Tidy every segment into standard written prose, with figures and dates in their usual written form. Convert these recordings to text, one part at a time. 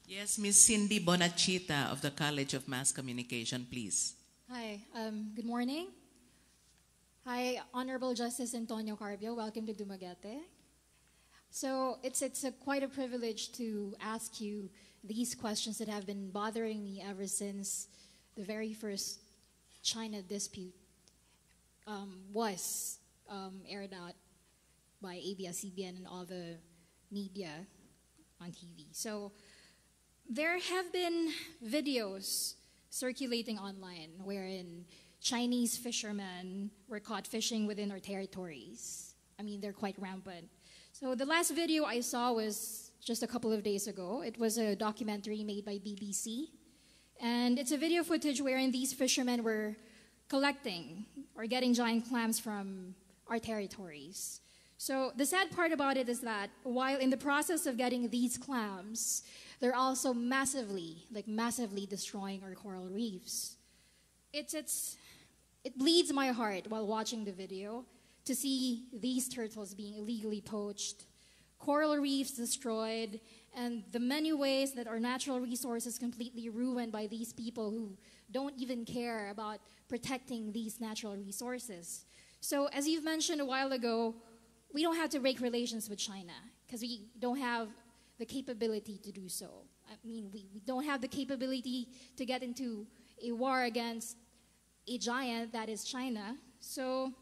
Yes, Miss Cindy Bonachita of the College of Mass Communication, please. Hi, good morning. Hi, Honorable Justice Antonio Carpio. Welcome to Dumaguete. So it's quite a privilege to ask you these questions that have been bothering me ever since the very first China dispute was aired out by ABS-CBN and all the media on TV. So there have been videos circulating online wherein Chinese fishermen were caught fishing within our territories. I mean, they're quite rampant. So the last video I saw was just a couple of days ago. It was a documentary made by BBC. And it's a video footage wherein these fishermen were collecting or getting giant clams from our territories. So the sad part about it is that while in the process of getting these clams, they're also massively destroying our coral reefs. It bleeds my heart while watching the video to see these turtles being illegally poached, coral reefs destroyed, and the many ways that our natural resources completely ruined by these people who don't even care about protecting these natural resources. So as you've mentioned a while ago, we don't have to break relations with China because we don't have the capability to do so. I mean, we don't have the capability to get into a war against a giant that is China. So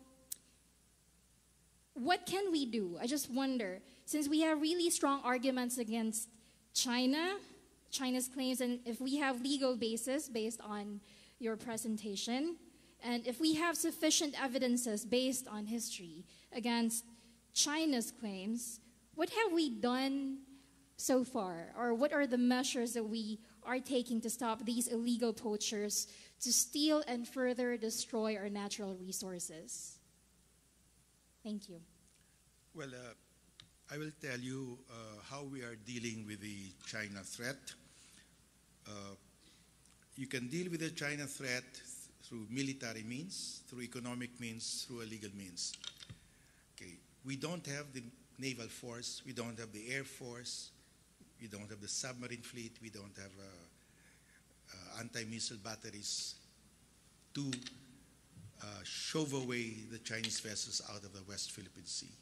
what can we do? I just wonder, since we have really strong arguments against China's claims, and if we have legal basis based on your presentation, and if we have sufficient evidences based on history against China's claims, what have we done so far? Or what are the measures that we are taking to stop these illegal poachers to steal and further destroy our natural resources? Thank you. Well, I will tell you how we are dealing with the China threat. You can deal with the China threat through military means, through economic means, through a legal means. Okay. We don't have the naval force, we don't have the air force, we don't have the submarine fleet, we don't have anti-missile batteries to shove away the Chinese vessels out of the West Philippine Sea.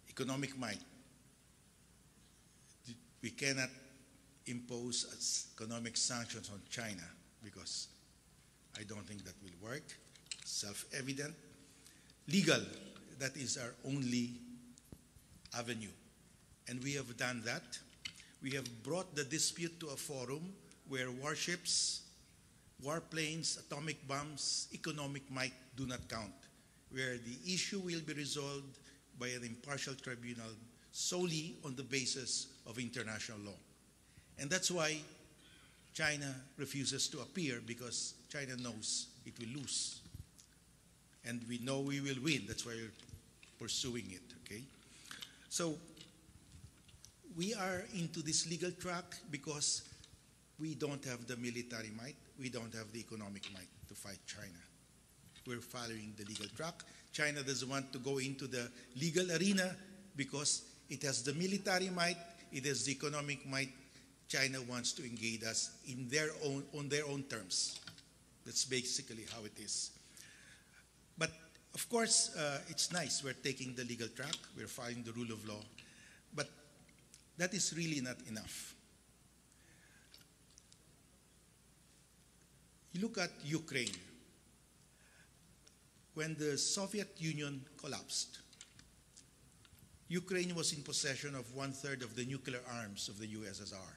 Economic might. We cannot impose economic sanctions on China because I don't think that will work. Self-evident. Legal, that is our only avenue. And we have done that. We have brought the dispute to a forum where warships, warplanes, atomic bombs, economic might do not count, where the issue will be resolved by an impartial tribunal solely on the basis of international law. And that's why China refuses to appear, because China knows it will lose. And we know we will win. That's why we're pursuing it, okay? So we are into this legal track because we don't have the military might, we don't have the economic might to fight China. We're following the legal track. China doesn't want to go into the legal arena because it has the military might, it has the economic might. China wants to engage us on their own terms. That's basically how it is. But of course, it's nice. We're taking the legal track. We're following the rule of law. But that is really not enough. You look at Ukraine. When the Soviet Union collapsed, Ukraine was in possession of 1/3 of the nuclear arms of the USSR.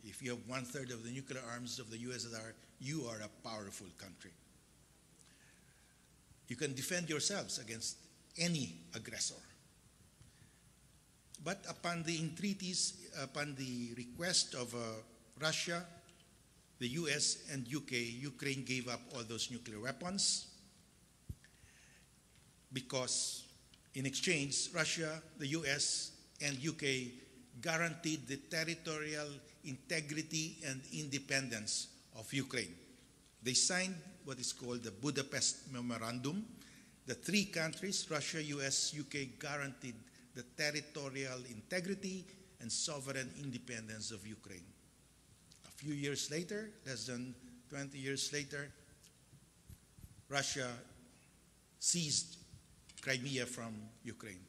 If you have 1/3 of the nuclear arms of the USSR, you are a powerful country. You can defend yourselves against any aggressor. But upon the entreaties, upon the request of Russia, the US, and UK, Ukraine gave up all those nuclear weapons because in exchange, Russia, the US, and UK guaranteed the territorial integrity and independence of Ukraine. They signed what is called the Budapest Memorandum. The three countries, Russia, US, UK, guaranteed the territorial integrity and sovereign independence of Ukraine. A few years later, less than 20 years later, Russia seized Crimea from Ukraine.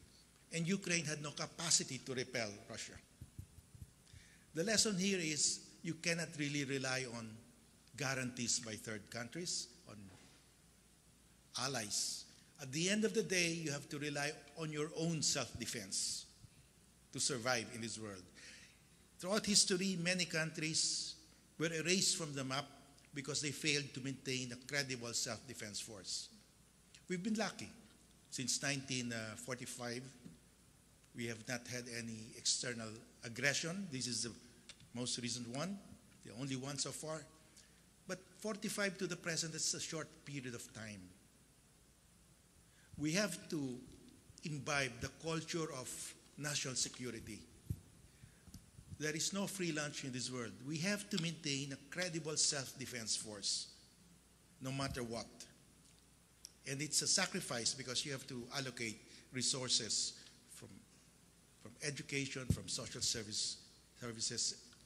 And Ukraine had no capacity to repel Russia. The lesson here is you cannot really rely on guarantees by third countries, on allies. At the end of the day, you have to rely on your own self-defense to survive in this world. Throughout history, many countries were erased from the map because they failed to maintain a credible self-defense force. We've been lucky. Since 1945, we have not had any external aggression. This is the most recent one, the only one so far. But 45 to the present, it's a short period of time. We have to imbibe the culture of national security. There is no free lunch in this world. We have to maintain a credible self-defense force, no matter what. And it's a sacrifice because you have to allocate resources from education, from social services,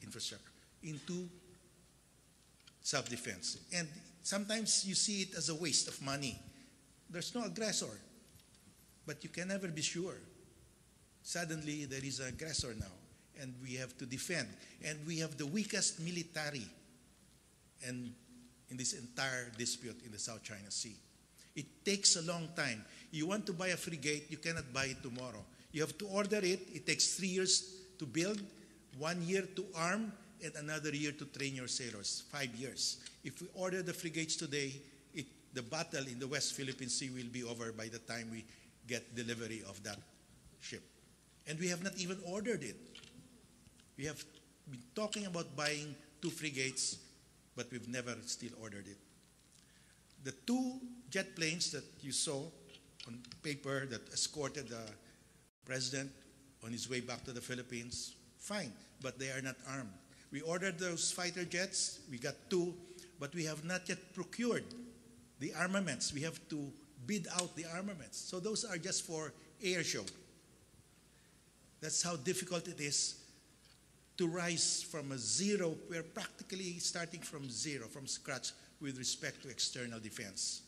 infrastructure, into self-defense. And sometimes you see it as a waste of money. There's no aggressor, but you can never be sure. Suddenly, there is an aggressor now, and we have to defend. And we have the weakest military in this entire dispute in the South China Sea. It takes a long time. You want to buy a frigate, you cannot buy it tomorrow. You have to order it. It takes 3 years to build, 1 year to arm, and another year to train your sailors, 5 years. If we order the frigates today, the battle in the West Philippine Sea will be over by the time we get delivery of that ship. And we have not even ordered it. We have been talking about buying 2 frigates, but we've never still ordered it. The 2 jet planes that you saw on paper that escorted the president on his way back to the Philippines, fine, but they are not armed. We ordered those fighter jets, we got 2, but we have not yet procured the armaments. We have to bid out the armaments. So those are just for air show. That's how difficult it is to rise from a zero. We're practically starting from zero, from scratch, with respect to external defense.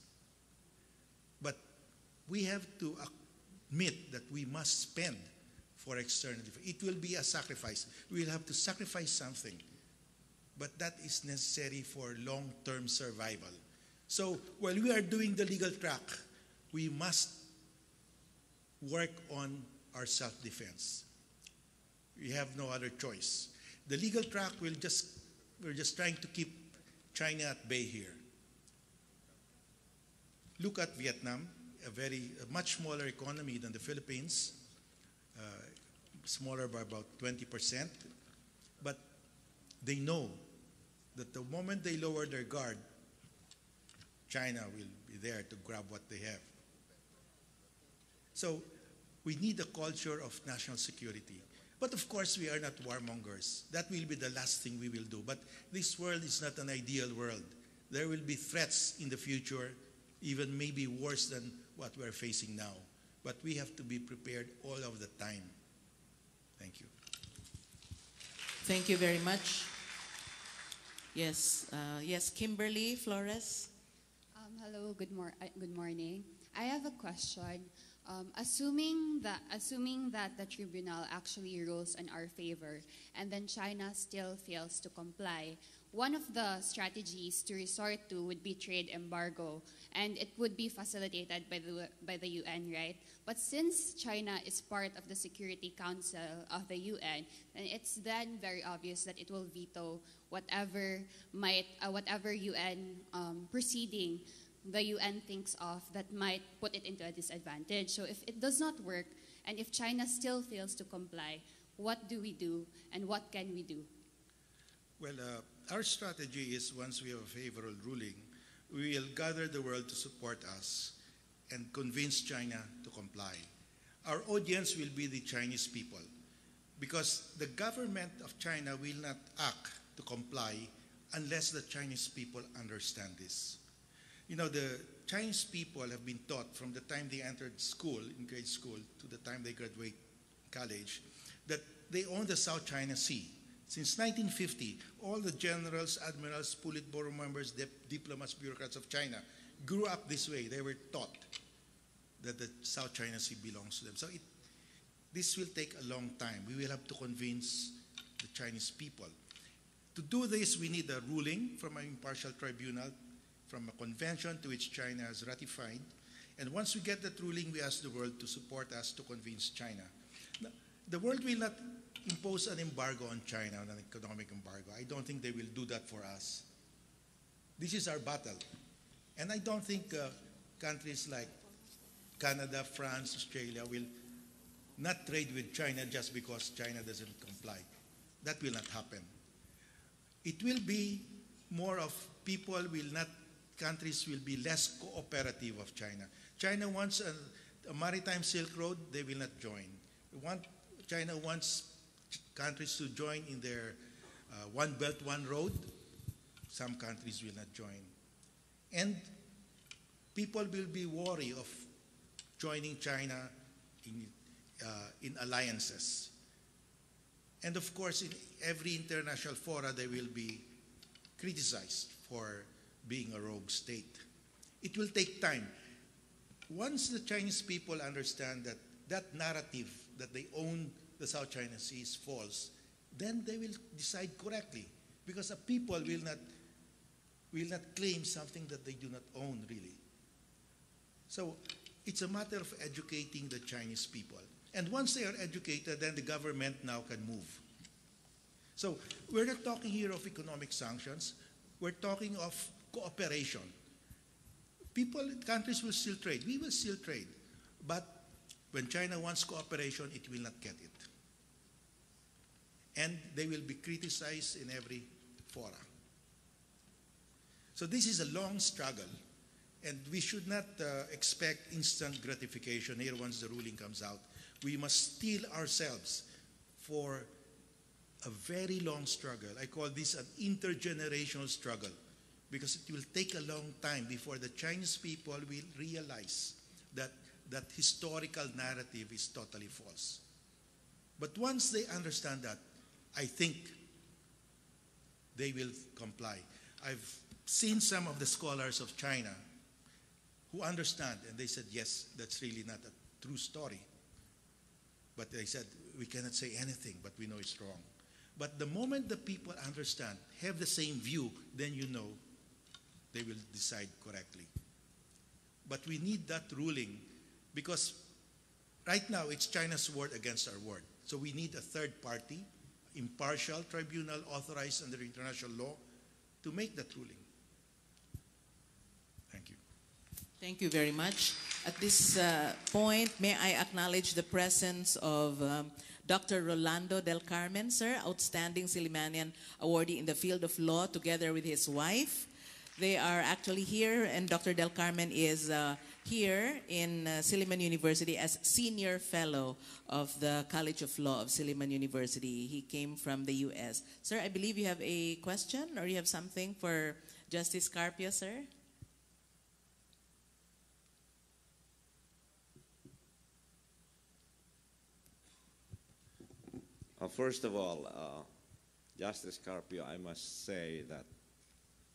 But we have to admit that we must spend for external defense. It will be a sacrifice. We will have to sacrifice something. But that is necessary for long-term survival. So while we are doing the legal track, we must work on our self-defense. We have no other choice. The legal track we're just trying to keep China at bay here. Look at Vietnam, a much smaller economy than the Philippines, smaller by about 20%, but they know that the moment they lower their guard, China will be there to grab what they have. So we need a culture of national security. But of course, we are not warmongers. That will be the last thing we will do. But this world is not an ideal world. There will be threats in the future, even maybe worse than what we're facing now. But we have to be prepared all of the time. Thank you. Thank you very much. Yes, Kimberly Flores. Hello, good morning. I have a question. Assuming that the tribunal actually rules in our favor and then China still fails to comply, one of the strategies to resort to would be trade embargo, and it would be facilitated by the UN, right? But since China is part of the Security Council of the UN, then it's then very obvious that it will veto whatever UN proceeding the UN thinks of that might put it into a disadvantage. So if it does not work, and if China still fails to comply, what do we do, and what can we do? Well, our strategy is once we have a favorable ruling, we will gather the world to support us and convince China to comply. Our audience will be the Chinese people, because the government of China will not act to comply unless the Chinese people understand this. You know, the Chinese people have been taught from the time they entered school, in grade school, to the time they graduate college, that they own the South China Sea. Since 1950, all the generals, admirals, Politburo members, diplomats, bureaucrats of China grew up this way. They were taught that the South China Sea belongs to them. So this will take a long time. We will have to convince the Chinese people. To do this, we need a ruling from an impartial tribunal, from a convention to which China has ratified. And once we get that ruling, we ask the world to support us to convince China. Now, the world will not impose an embargo on China, an economic embargo. I don't think they will do that for us. This is our battle. And I don't think countries like Canada, France, Australia will not trade with China just because China doesn't comply. That will not happen. It will be more of countries will be less cooperative of China. China wants a maritime Silk Road, they will not join. China wants countries to join in their One Belt, One Road. Some countries will not join. And people will be wary of joining China in alliances. And of course, in every international fora, they will be criticized for being a rogue state. It will take time. Once the Chinese people understand that that narrative that they own the South China Sea is false, then they will decide correctly, because a people will not claim something that they do not own, really. So it's a matter of educating the Chinese people. And once they are educated, then the government now can move. So we're not talking here of economic sanctions. We're talking of cooperation. Countries will still trade. We will still trade. But when China wants cooperation, it will not get it. And they will be criticized in every fora. So this is a long struggle. And we should not expect instant gratification here once the ruling comes out. We must steel ourselves for a very long struggle. I call this an intergenerational struggle, because it will take a long time before the Chinese people will realize that that historical narrative is totally false. But once they understand that, I think they will comply. I've seen some of the scholars of China who understand, and they said, yes, that's really not a true story. But they said, we cannot say anything, but we know it's wrong. But the moment the people understand, have the same view, then you know they will decide correctly. But we need that ruling, because right now it's China's word against our word. So we need a third party, impartial tribunal authorized under international law to make that ruling. Thank you. Thank you very much. At this point, may I acknowledge the presence of Dr. Rolando Del Carmen, sir, outstanding Sillimanian awardee in the field of law, together with his wife. They are actually here, and Dr. Del Carmen is here in Silliman University as senior fellow of the College of Law of Silliman University. He came from the U.S. Sir, I believe you have a question, or you have something for Justice Carpio, sir? First of all, Justice Carpio, I must say that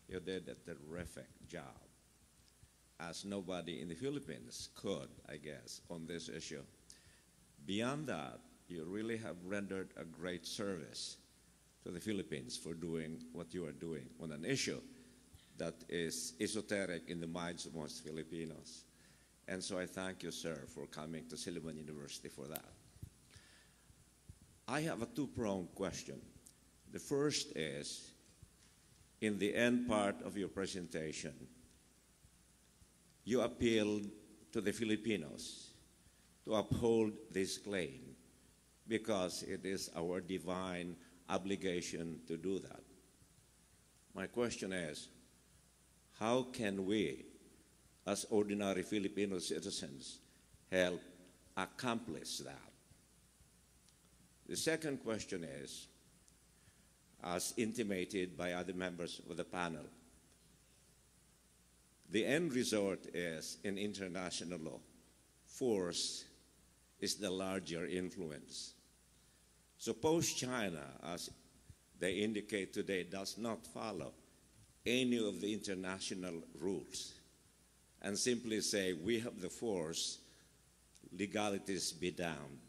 you did a terrific job, as nobody in the Philippines could, I guess, on this issue. Beyond that, you really have rendered a great service to the Philippines for doing what you are doing on an issue that is esoteric in the minds of most Filipinos. And so I thank you, sir, for coming to Silliman University for that. I have a two-pronged question. The first is, in the end part of your presentation, you appealed to the Filipinos to uphold this claim because it is our divine obligation to do that. My question is, how can we, as ordinary Filipino citizens, help accomplish that? The second question is, as intimated by other members of the panel, the end result is in international law. Force is the larger influence. Suppose China, as they indicate today, does not follow any of the international rules and simply say, we have the force, legalities be damned.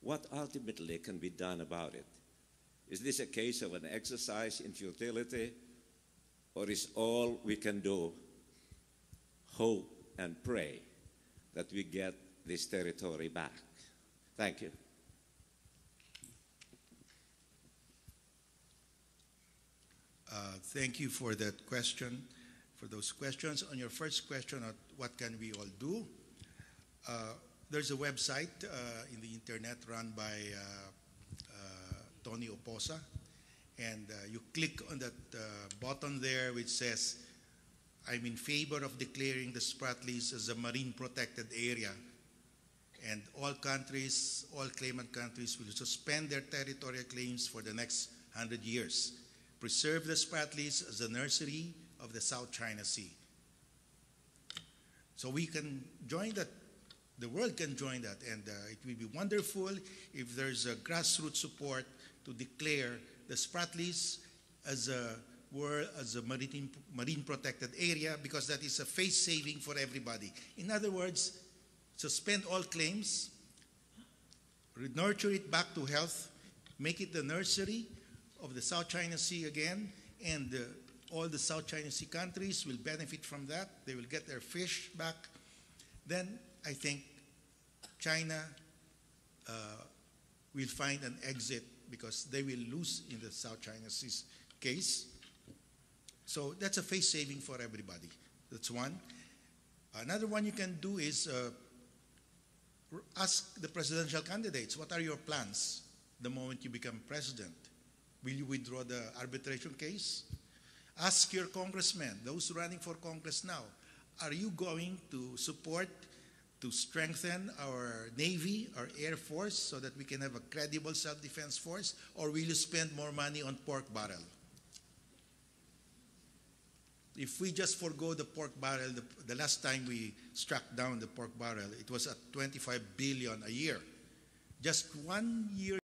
What ultimately can be done about it? Is this a case of an exercise in futility, or is all we can do hope and pray that we get this territory back? Thank you. Thank you for that question, for those questions. On your first question, what can we all do? There's a website in the internet run by Tony Oposa, and you click on that button there which says, I'm in favor of declaring the Spratlys as a marine protected area, and all countries, all claimant countries will suspend their territorial claims for the next 100 years. Preserve the Spratlys as a nursery of the South China Sea. So we can join that, the world can join that, and it will be wonderful if there's a grassroots support to declare the Spratlys as a marine protected area, because that is a face saving for everybody. In other words, suspend all claims, nurture it back to health, make it the nursery of the South China Sea again, and all the South China Sea countries will benefit from that. They will get their fish back. Then I think China will find an exit, because they will lose in the South China Sea case. So that's a face saving for everybody. That's one. Another one you can do is ask the presidential candidates, what are your plans the moment you become president? Will you withdraw the arbitration case? Ask your congressmen, those running for Congress now, are you going to support to strengthen our Navy, our Air Force, so that we can have a credible self-defense force, or will you spend more money on pork barrel? If we just forgo the pork barrel, the last time we struck down the pork barrel, it was at 25 billion a year. Just 1 year